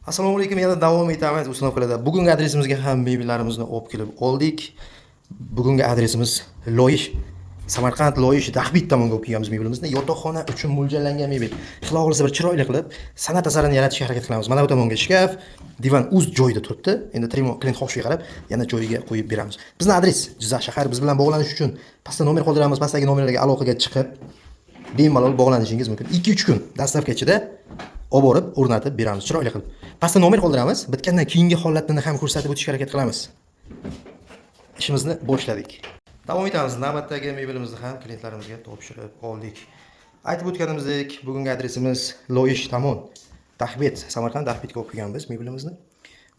Assalomu alaykum, yana davom etamiz Usmonovlarda. Bugungi adresimizga ham mebellarimizni olib kelib oldik. Bugungi adresimiz Loyish, Samarqand Loyish Dahbit tomonga olib kelganmiz mebelimizni. Yotoqxona uchun mo'ljallangan mebel. Xudo xolisa bir chiroyli qilib san'at asarini yaratishga harakat qilamiz. Mana bu tomonga shkaf, divan o'z joyida turibdi. Endi klient xohishiga qarab yana joyiga qo'yib beramiz. Bizning adres Jizzax shahar. Biz bilan bog'lanish uchun pastda nomer qoldiramiz. Pastdagi nomerlarga aloqaga chiqib bemalol bog'lanishingiz mumkin. 2-3 kun dastavka ichida olib borib o'rnatib beramiz chiroyli qilib. Pastda nomer qoldiramiz. Bitgandan keyingi holatini ham ko'rsatib o'tishga harakat qilamiz. Ishimizni boshladik. Davom etamiz. Navbatdagi mebelimizni ham klientlarimizga topshirib oldik. Aytib o'tganimizdek, bugungi adresimiz Loyish tomon. Dahbit, Samarqand Dahbitga olib kelganmiz mebelimizni.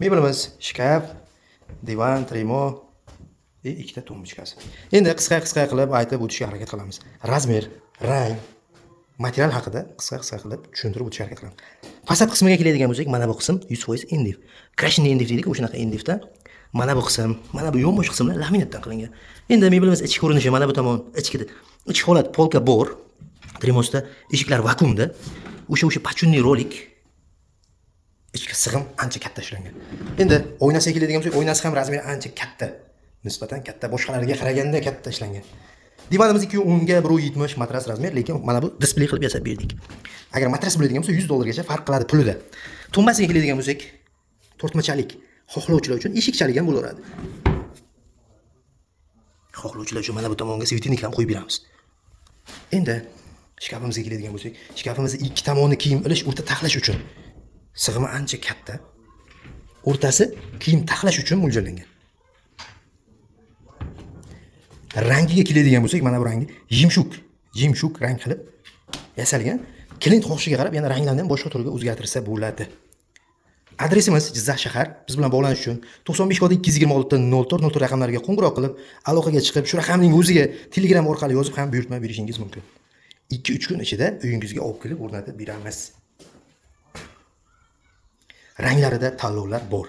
Mebelimiz shkaf, divan, trimo va ikkita tumbuchkasi. Endi qisqa qilib aytib o'tishga harakat qilamiz. Razmer, rang, material haqida qisqa qilib tushuntirib o'tishga harakat qilamiz. Fasad qismiga keladigan bo'lsak, mana bu qism 100% endiv. Krashni endiv deydik, o'shanaqa endivda. Mana bu qism, mana bu yonbosh qismlar laminatdan qilingan. Endi mebelimiz ichki ko'rinishi mana bu tomon, ichki holat polka bor. Trimosda eshiklar vakuumda. O'sha pachunli rolik. Ichki sig'im ancha katta ishlangan. Endi oynasiga keladigan bo'lsak, oynasi ham razmeri ancha katta. Nisbatan katta, boshqalarga qaraganda katta ishlangan. Divanimiz 210 ga 170 matras razmer, lekin mana bu displey qilib yasab berdik. Agar matras bo'ladigan bo'lsa $100 gacha farq qiladi pulida. Tumbasiga keladigan bo'lsak, tortmachalik xohlovchilar uchun eshikchalik ham bo'laveradi. Xohlovchilar uchun mana bu tomonga svetilnik ham qo'yib beramiz. Endi shkafimizga keladigan bo'lsak, shkafimizni ikki tomoni kiyim ilish, o'rta taxlash uchun. Sig'imi ancha katta. O'rtasi kiyim taxlash uchun mo'ljallangan. Rangiga keladigan bo'lsak, mana bu rangi yimshuk rang qilib yasalgan. Klient xohishiga qarab yana ranglarni ham boshqa turga o'zgartirsa bo'ladi. Adresimiz Jizzax shahar. Biz bilan bog'lanish uchun 95 kod 226 04 raqamlariga qo'ng'iroq qilib, aloqaga chiqib, shu raqamning o'ziga Telegram orqali yozib ham buyurtma berishingiz mumkin. 2-3 kun ichida uyingizga olib kelib o'rnatib beramiz. Ranglarida tanlovlar bor.